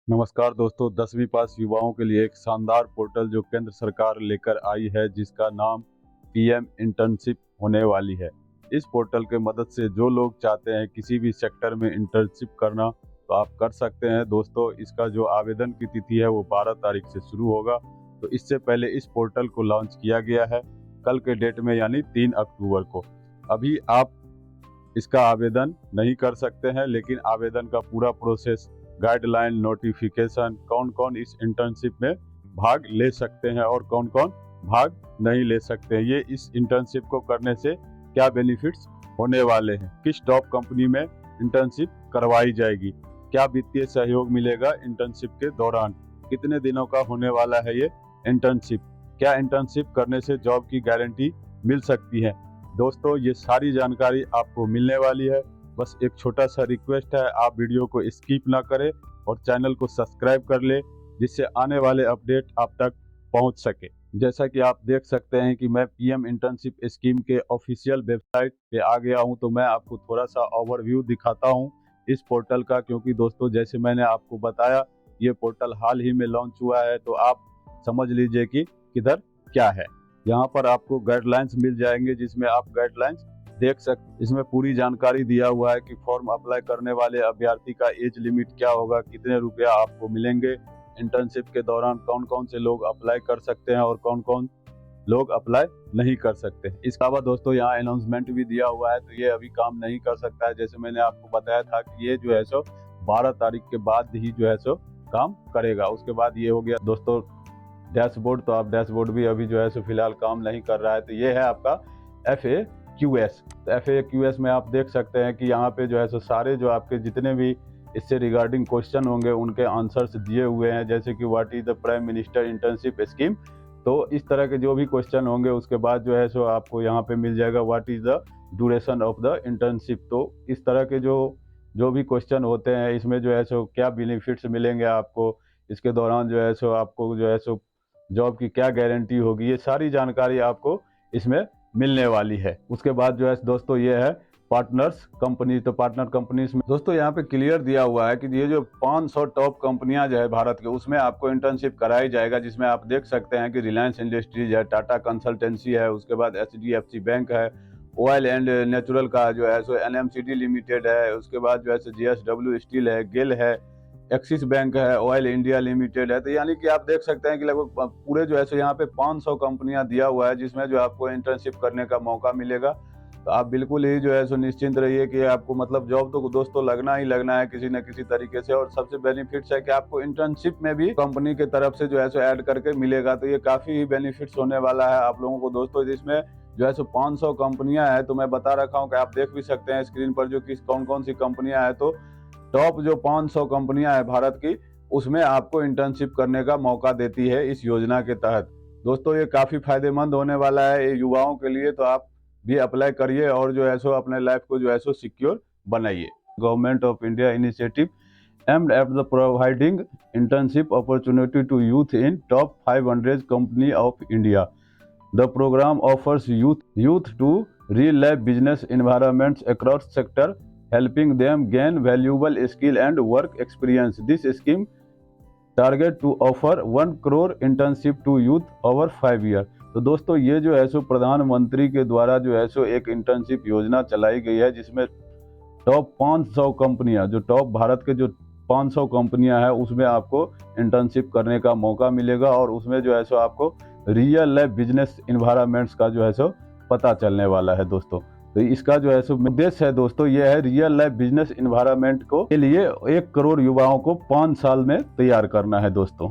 नमस्कार दोस्तों, 10वीं पास युवाओं के लिए एक शानदार पोर्टल जो केंद्र सरकार लेकर आई है, जिसका नाम पीएम इंटर्नशिप होने वाली है। इस पोर्टल के मदद से जो लोग चाहते हैं किसी भी सेक्टर में इंटर्नशिप करना तो आप कर सकते हैं। दोस्तों, इसका जो आवेदन की तिथि है वो 12 तारीख से शुरू होगा। तो इससे पहले इस पोर्टल को लॉन्च किया गया है कल के डेट में, यानी 3 अक्टूबर को। अभी आप इसका आवेदन नहीं कर सकते हैं, लेकिन आवेदन का पूरा प्रोसेस, गाइडलाइन, नोटिफिकेशन, कौन कौन इस इंटर्नशिप में भाग ले सकते हैं और कौन कौन भाग नहीं ले सकते हैं, ये इस इंटर्नशिप को करने से क्या बेनिफिट्स होने वाले हैं, किस टॉप कंपनी में इंटर्नशिप करवाई जाएगी, क्या वित्तीय सहयोग मिलेगा इंटर्नशिप के दौरान, कितने दिनों का होने वाला है ये इंटर्नशिप, क्या इंटर्नशिप करने से जॉब की गारंटी मिल सकती है। दोस्तों, ये सारी जानकारी आपको मिलने वाली है। बस एक छोटा सा रिक्वेस्ट है, आप वीडियो को स्किप ना करें और चैनल को सब्सक्राइब कर ले, जिससे आने वाले अपडेट आप तक पहुंच सके। जैसा कि आप देख सकते हैं कि मैं पीएम इंटर्नशिप स्कीम के ऑफिशियल वेबसाइट पे आ गया हूं, तो मैं आपको थोड़ा सा ओवरव्यू दिखाता हूं इस पोर्टल का, क्योंकि दोस्तों जैसे मैंने आपको बताया ये पोर्टल हाल ही में लॉन्च हुआ है, तो आप समझ लीजिए कि किधर क्या है। यहाँ पर आपको गाइडलाइंस मिल जाएंगे, जिसमें आप गाइडलाइंस देख सकते। इसमें पूरी जानकारी दिया हुआ है कि फॉर्म अप्लाई करने वाले अभ्यर्थी का एज लिमिट क्या होगा, कितने रुपया आपको मिलेंगे, इंटर्नशिप के दौरान कौन कौन से लोग अप्लाई कर सकते हैं और कौन कौन लोग अप्लाई नहीं कर सकते। इसके अलावा दोस्तों यहाँ अनाउंसमेंट भी दिया हुआ है, तो ये अभी काम नहीं कर सकता है। जैसे मैंने आपको बताया था कि ये जो है सो 12 तारीख के बाद ही जो है सो काम करेगा। उसके बाद ये हो गया दोस्तों डैशबोर्ड, तो आप डैशबोर्ड भी अभी जो है सो फिलहाल काम नहीं कर रहा है। तो ये है आपका FAQS। तो FAQS में आप देख सकते हैं कि यहाँ पे जो है सो सारे जो आपके जितने भी इससे रिगार्डिंग क्वेश्चन होंगे उनके आंसर्स दिए हुए हैं, जैसे कि what is the prime minister internship scheme. तो इस तरह के जो भी क्वेश्चन होंगे, उसके बाद जो है सो आपको यहाँ पे मिल जाएगा what is the duration of the internship. तो इस तरह के जो भी क्वेश्चन होते हैं, इसमें जो है सो क्या बेनिफिट्स मिलेंगे आपको, इसके दौरान जो है सो आपको जो है सो जॉब की क्या गारंटी होगी, ये सारी जानकारी आपको इसमें मिलने वाली है। उसके बाद जो है दोस्तों ये है पार्टनर्स कंपनी। तो पार्टनर कंपनीज में दोस्तों यहाँ पे क्लियर दिया हुआ है कि ये जो 500 टॉप कंपनियां जो है भारत के, उसमें आपको इंटर्नशिप कराई जाएगा, जिसमें आप देख सकते हैं कि रिलायंस इंडस्ट्रीज है, टाटा कंसल्टेंसी है, उसके बाद HDFC बैंक है, ऑयल एंड नेचुरल का जो है सो NMCD लिमिटेड है, उसके बाद जो है सो JSW स्टील है, गेल है, एक्सिस बैंक है, ऑयल इंडिया लिमिटेड है। तो यानी कि आप देख सकते हैं कि लगभग पूरे जो है सो यहाँ पे 500 कंपनियां दिया हुआ है, जिसमें जो आपको इंटर्नशिप करने का मौका मिलेगा। तो आप बिल्कुल ही जो है सो निश्चिंत रहिए कि आपको मतलब जॉब तो दोस्तों लगना ही लगना है किसी न किसी तरीके से। और सबसे बेनिफिट्स है कि आपको इंटर्नशिप में भी कंपनी की तरफ से जो है सो ऐड करके मिलेगा। तो ये काफी ही बेनिफिट्स होने वाला है आप लोगों को दोस्तों। जिसमें जो है सो 500 कंपनियां हैं, तो मैं बता रखा हूँ कि आप देख भी सकते हैं स्क्रीन पर जो किस कौन कौन सी कंपनियां हैं। तो टॉप जो 500 कंपनियां हैं भारत की, उसमें आपको इंटर्नशिप करने का मौका देती है इस योजना के तहत। दोस्तों ये काफ़ी फायदेमंद होने वाला है ये युवाओं के लिए, तो आप भी अप्लाई करिए और जो है सो अपने लाइफ को जो है सो सिक्योर बनाइए। Government of India initiative aimed at the providing internship opportunity to youth in top 500 company of India. The program offers youth to real-life business environments across sector, helping them gain valuable skill and work experience. This scheme target to offer 1 crore internship to youth over 5 year. तो दोस्तों ये जो है सो प्रधानमंत्री के द्वारा जो है सो एक इंटर्नशिप योजना चलाई गई है, जिसमें टॉप 500 कंपनियां, जो टॉप भारत के जो 500 कंपनियां हैं, उसमें आपको इंटर्नशिप करने का मौका मिलेगा और उसमें जो है सो आपको रियल लाइफ बिजनेस इन्वायरमेंट्स का जो है सो पता चलने वाला है दोस्तों। तो इसका जो है सो उद्देश्य है दोस्तों, ये है रियल लाइफ बिजनेस इन्वायरमेंट को के लिए 1 करोड़ युवाओं को 5 साल में तैयार करना है दोस्तों।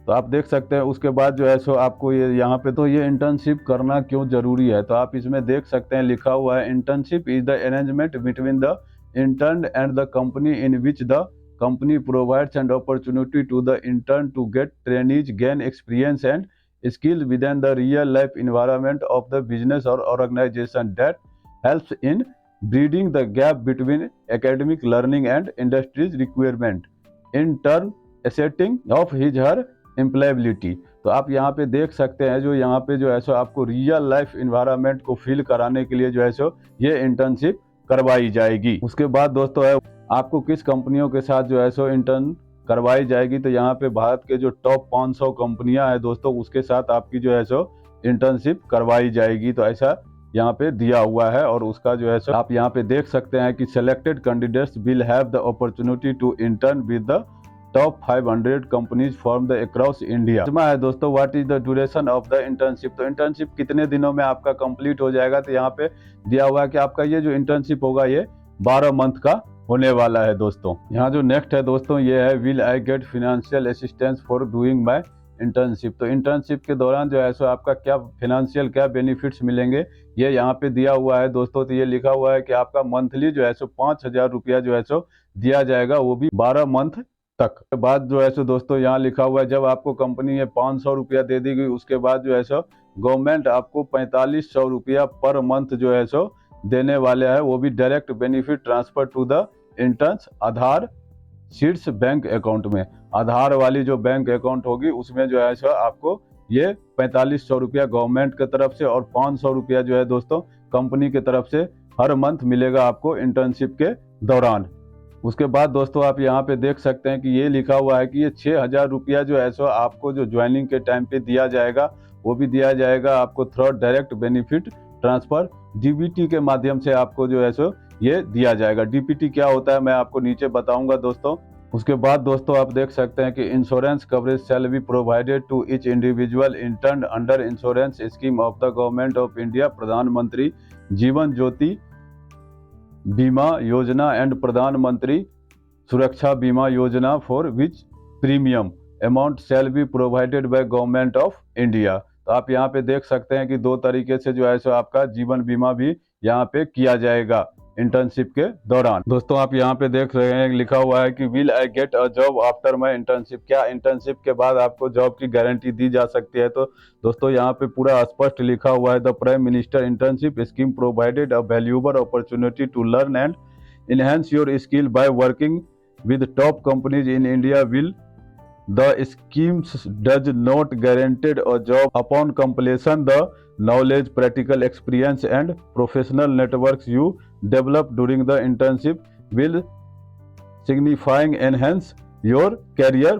तो आप देख सकते हैं उसके बाद जो है सो आपको ये यहाँ पे तो ये इंटर्नशिप करना क्यों जरूरी है, तो आप इसमें देख सकते हैं लिखा हुआ है internship is the arrangement between the intern and the company in which the company provides an opportunity to the intern to get trainees, gain experience and skills within the real life environment of the business or organization, that helps in bridging the gap between academic learning and industry's requirement, in turn asserting of his her employability. तो आप यहाँ पे देख सकते हैं जो यहाँ पे जो है सो आपको रियल लाइफ इन्वायरमेंट को फील कराने के लिए जो है सो ये इंटर्नशिप करवाई जाएगी। उसके बाद दोस्तों है आपको किस कंपनियों के साथ जो है सो इंटर्न करवाई जाएगी। तो यहाँ पे भारत के जो टॉप 500 कंपनियां हैं दोस्तों, उसके साथ आपकी जो है सो इंटर्नशिप करवाई जाएगी। तो ऐसा यहाँ पे दिया हुआ है, और उसका जो है सो आप यहाँ पे देख सकते हैं कि selected candidates will have the opportunity to intern with the top 500 companies from the across India. है दोस्तों, what is the duration of the internship. तो इंटर्नशिप कितने दिनों में आपका कंप्लीट हो जाएगा। तो यहाँ पे दिया हुआ है कि आपका ये जो इंटर्नशिप होगा ये 12 मंथ का होने वाला है दोस्तों। यहाँ जो नेक्स्ट है दोस्तों, ये है will I get financial assistance for doing my internship. तो इंटर्नशिप के दौरान जो है सो आपका क्या फाइनेंशियल क्या बेनिफिट्स मिलेंगे, ये यहाँ पे दिया हुआ है दोस्तों। तो ये लिखा हुआ है कि आपका मंथली जो है सो 5,000 रुपया जो है सो दिया जाएगा, वो भी 12 मंथ तक। के बाद जो है सो दोस्तों यहाँ लिखा हुआ है, जब आपको कंपनी ये 500 रुपया दे दी गई, उसके बाद जो है सो गवर्नमेंट आपको 4500 रुपया पर मंथ जो है सो देने वाले हैं, वो भी direct benefit transfer to the interns Aadhaar seeds bank account में। आधार वाली जो बैंक अकाउंट होगी उसमें जो है सो आपको ये 4500 रुपया गवर्नमेंट की तरफ से और 500 रुपया जो है दोस्तों कंपनी की तरफ से हर मंथ मिलेगा आपको इंटर्नशिप के दौरान। उसके बाद दोस्तों आप यहाँ पे देख सकते हैं कि ये लिखा हुआ है कि ये 6,000 रुपया जो है सो आपको जो ज्वाइनिंग के टाइम पे दिया जाएगा, वो भी दिया जाएगा आपको through direct benefit transfer DBT के माध्यम से आपको जो है सो ये दिया जाएगा। डीबीटी क्या होता है मैं आपको नीचे बताऊंगा दोस्तों। उसके बाद दोस्तों आप देख सकते हैं कि insurance coverage shall be provided to each individual intern under insurance scheme of the government of India, Pradhanmantri Jeevan ज्योति बीमा योजना एंड प्रधानमंत्री सुरक्षा बीमा योजना for which premium amount shell be provided by government of India. तो आप यहाँ पे देख सकते हैं कि दो तरीके से जो है सो आपका जीवन बीमा भी यहाँ पे किया जाएगा इंटर्नशिप के दौरान। दोस्तों आप यहाँ पे देख रहे हैं लिखा हुआ है कि will I get a job after my internship. क्या इंटर्नशिप के बाद आपको जॉब की गारंटी दी जा सकती है। तो दोस्तों यहाँ पे पूरा स्पष्ट लिखा हुआ है, the prime minister internship scheme provided a valuable opportunity to learn and enhance your skill by working with top companies in India. Will the schemes does not guarantee a job upon completion. The knowledge, practical experience and professional networks you develop during the internship will signifying enhance your career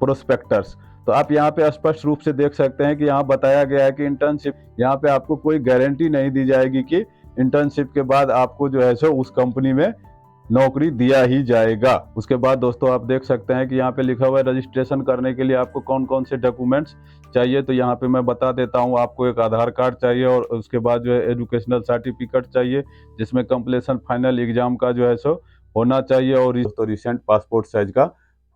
prospectus। तो आप यहाँ पे स्पष्ट रूप से देख सकते हैं कि यहाँ बताया गया है कि इंटर्नशिप यहाँ पे आपको कोई गारंटी नहीं दी जाएगी कि इंटर्नशिप के बाद आपको जो है सो उस कंपनी में नौकरी दिया ही जाएगा। उसके बाद दोस्तों आप देख सकते हैं कि यहाँ पे लिखा हुआ है रजिस्ट्रेशन करने के लिए आपको कौन कौन से डॉक्यूमेंट्स चाहिए। तो यहाँ पे मैं बता देता हूँ, आपको एक आधार कार्ड चाहिए और उसके बाद जो है एजुकेशनल सर्टिफिकेट चाहिए जिसमें कंप्लीशन फाइनल एग्जाम का जो है सो होना चाहिए, और तो रिसेंट पासपोर्ट साइज का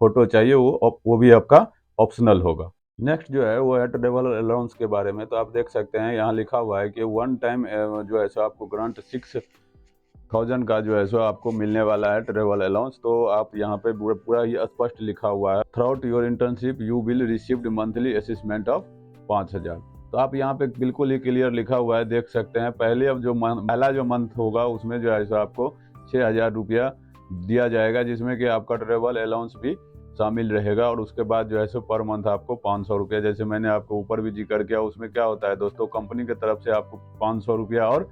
फोटो चाहिए, वो भी आपका ऑप्शनल होगा। नेक्स्ट जो है वो है ट्रेवल अलाउंस के बारे में। तो आप देख सकते हैं यहाँ लिखा हुआ है कि वन टाइम जो है सो आपको ग्रांट 6,000 का जो है सो आपको मिलने वाला है ट्रेवल अलाउंस। तो आप यहाँ पे पूरा ही स्पष्ट लिखा हुआ है, through your internship you will received monthly assessment of 5,000। तो आप यहाँ पे बिल्कुल ही क्लियर लिखा हुआ है, देख सकते हैं। पहला जो मंथ होगा उसमें जो है सो आपको 6,000 रुपया दिया जाएगा, जिसमें कि आपका ट्रेवल अलाउंस भी शामिल रहेगा, और उसके बाद जो है सो पर मंथ आपको 500 रुपया, जैसे मैंने आपको ऊपर भी जिक्र किया। उसमें क्या होता है दोस्तों, कंपनी की तरफ से आपको 500 रुपया और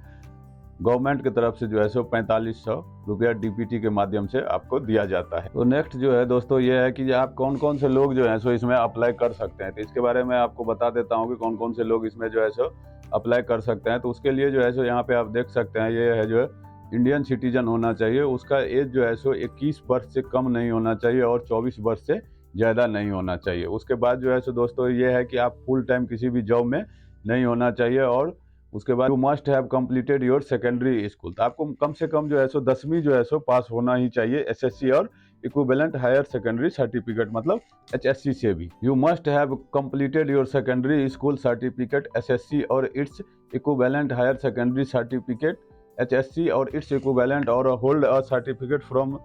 गवर्नमेंट की तरफ से जो है सो 4500 रुपया डीपीटी के माध्यम से आपको दिया जाता है। तो नेक्स्ट जो है दोस्तों ये है कि आप कौन कौन से लोग जो है सो इसमें अप्लाई कर सकते हैं। तो इसके बारे में आपको बता देता हूँ कि कौन कौन से लोग इसमें जो है सो अप्लाई कर सकते हैं। तो उसके लिए जो है सो यहाँ पे आप देख सकते हैं, ये है जो है इंडियन सिटीजन होना चाहिए, उसका एज जो है सो 21 वर्ष से कम नहीं होना चाहिए और 24 वर्ष से ज़्यादा नहीं होना चाहिए। उसके बाद जो है सो दोस्तों ये है कि आप फुल टाइम किसी भी जॉब में नहीं होना चाहिए, और उसके बाद you must have completed your secondary school. तो आपको कम से कम जो है सो 10वीं जो है सो पास होना ही चाहिए, एसएससी और इक्विवेलेंट हायर सेकेंडरी सर्टिफिकेट मतलब एचएससी से भी। You must have completed your secondary school certificate SSC और its equivalent higher secondary certificate HSC और इट्स इक्विवेलेंट और hold a certificate from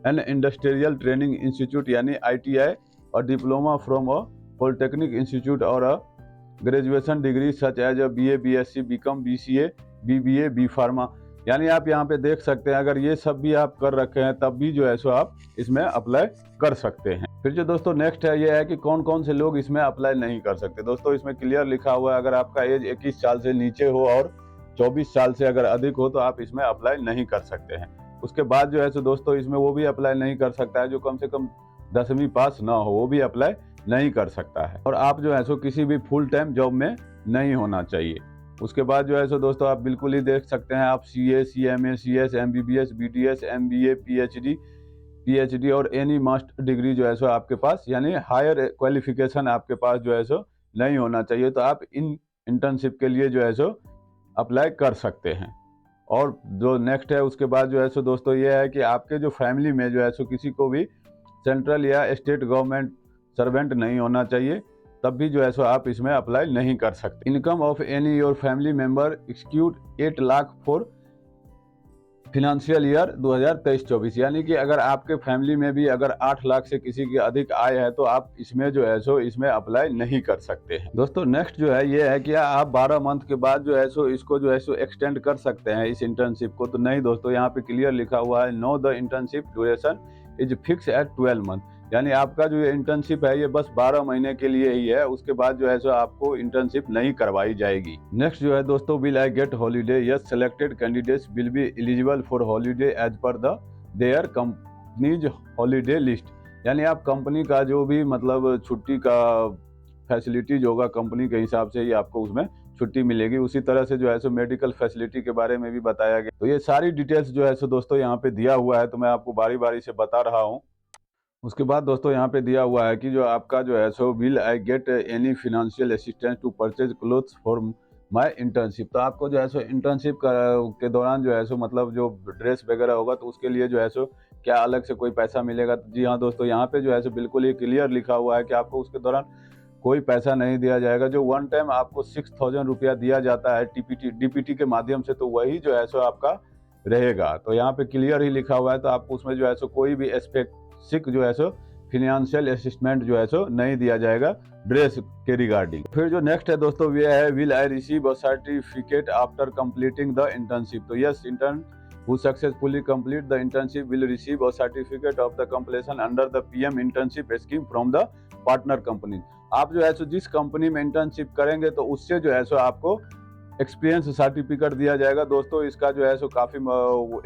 an industrial training institute यानी ITI और diploma from a polytechnic institute और a graduation degree such as a BA BSc BCom BCA BBA B pharma. यानी आप यहाँ पे देख सकते हैं, अगर ये सब भी आप कर रखे हैं तब भी जो है सो आप इसमें अप्लाई कर सकते हैं। फिर जो दोस्तों नेक्स्ट है ये है कि कौन कौन से लोग इसमें अप्लाई नहीं कर सकते। दोस्तों इसमें क्लियर लिखा हुआ है, अगर आपका एज 21 साल से नीचे हो और 24 साल से अगर अधिक हो तो आप इसमें अप्लाई नहीं कर सकते हैं। उसके बाद जो है सो दोस्तों इसमें वो भी अप्लाई नहीं कर सकता है जो कम से कम 10वीं पास ना हो, वो भी अप्लाई नहीं कर सकता है। और आप जो है सो किसी भी फुल टाइम जॉब में नहीं होना चाहिए। उसके बाद जो है सो दोस्तों आप बिल्कुल ही देख सकते हैं, आप CA, CMA, CS, MBBS, BDS, MBA, PhD और एनी मास्टर डिग्री जो है सो आपके पास, यानी हायर क्वालिफिकेशन आपके पास जो है सो नहीं होना चाहिए। तो आप इन इंटर्नशिप के लिए जो है सो अप्लाई कर सकते हैं। और जो नेक्स्ट है उसके बाद जो है सो दोस्तों ये है कि आपके जो फैमिली में जो है सो किसी को भी सेंट्रल या स्टेट गवर्नमेंट सर्वेंट नहीं होना चाहिए, तब भी जो है सो आप इसमें अप्लाई नहीं कर सकते। Income of any your family member exceed 8 lakh for financial year 2023-24, यानी कि अगर आपके फैमिली में भी अगर 8 लाख से किसी की अधिक आय है तो आप इसमें जो है सो इसमें अप्लाई नहीं कर सकते हैं। दोस्तों नेक्स्ट जो है ये है कि आप 12 मंथ के बाद जो है सो इसको जो है सो एक्सटेंड कर सकते हैं इस इंटर्नशिप को। तो नहीं दोस्तों, यहाँ पे क्लियर लिखा हुआ है, know the internship duration is fix eight 12 month, यानी आपका जो ये इंटर्नशिप है ये बस 12 महीने के लिए ही है, उसके बाद जो है सो आपको इंटर्नशिप नहीं करवाई जाएगी। नेक्स्ट जो है दोस्तों, will I get holiday? Yes, selected candidates will be eligible for holiday as per the their companies holiday list, यानी आप कंपनी का जो भी मतलब छुट्टी का फैसिलिटीज होगा कंपनी के हिसाब से ही आपको उसमें छुट्टी मिलेगी। उसी तरह से जो है सो मेडिकल फैसिलिटी के बारे में भी बताया गया। तो ये सारी डिटेल्स जो है सो दोस्तों यहाँ पे दिया हुआ है, तो मैं आपको बारी बारी से बता रहा हूँ। उसके बाद दोस्तों यहाँ पे दिया हुआ है कि जो आपका जो है so will I get any financial assistance to purchase clothes for my internship, तो आपको जो है सो इंटर्नशिप के दौरान जो है सो मतलब जो ड्रेस वगैरह होगा तो उसके लिए जो है सो क्या अलग से कोई पैसा मिलेगा? तो जी हाँ दोस्तों, यहाँ पे जो है सो बिल्कुल ही क्लियर लिखा हुआ है कि आपको उसके दौरान कोई पैसा नहीं दिया जाएगा। जो वन टाइम आपको 6,000 रुपया दिया जाता है DPT के माध्यम से, तो वही जो है सो आपका रहेगा। तो यहाँ पे क्लियर ही लिखा हुआ है, तो आपको उसमें जो है सो कोई भी स्पेसिफिक जो है सो फिनेंशियल असिस्टमेंट जो है सो नहीं दिया जाएगा ड्रेस के रिगार्डिंग। फिर जो नेक्स्ट है दोस्तों ये है, will I receive a certificate after completing the internship? तो yes, intern who successfully complete the internship will receive a certificate of the completion under the PM internship scheme from the partner company। आप जो है सो जिस company में internship करेंगे तो उससे जो है सो आपको एक्सपीरियंस सर्टिफिकेट दिया जाएगा। दोस्तों इसका जो है सो काफ़ी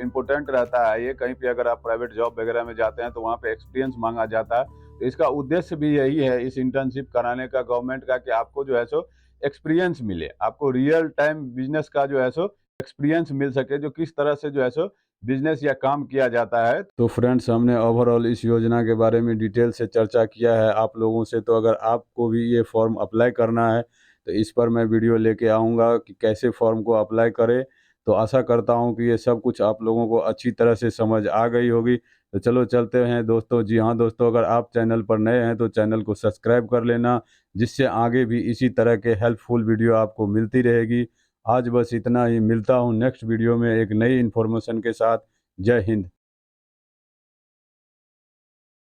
इम्पोर्टेंट रहता है, ये कहीं पे अगर आप प्राइवेट जॉब वगैरह में जाते हैं तो वहाँ पे एक्सपीरियंस मांगा जाता है। तो इसका उद्देश्य भी यही है इस इंटर्नशिप कराने का गवर्नमेंट का, कि आपको जो है सो एक्सपीरियंस मिले, आपको रियल टाइम बिजनेस का जो है सो एक्सपीरियंस मिल सके, जो किस तरह से जो है सो बिजनेस या काम किया जाता है। तो फ्रेंड्स, हमने ओवरऑल इस योजना के बारे में डिटेल से चर्चा किया है आप लोगों से। तो अगर आपको भी ये फॉर्म अप्लाई करना है तो इस पर मैं वीडियो लेके आऊँगा कि कैसे फॉर्म को अप्लाई करें। तो आशा करता हूँ कि ये सब कुछ आप लोगों को अच्छी तरह से समझ आ गई होगी। तो चलो चलते हैं दोस्तों। जी हाँ दोस्तों, अगर आप चैनल पर नए हैं तो चैनल को सब्सक्राइब कर लेना, जिससे आगे भी इसी तरह के हेल्पफुल वीडियो आपको मिलती रहेगी। आज बस इतना ही, मिलता हूँ नेक्स्ट वीडियो में एक नई इन्फॉर्मेशन के साथ। जय हिंद।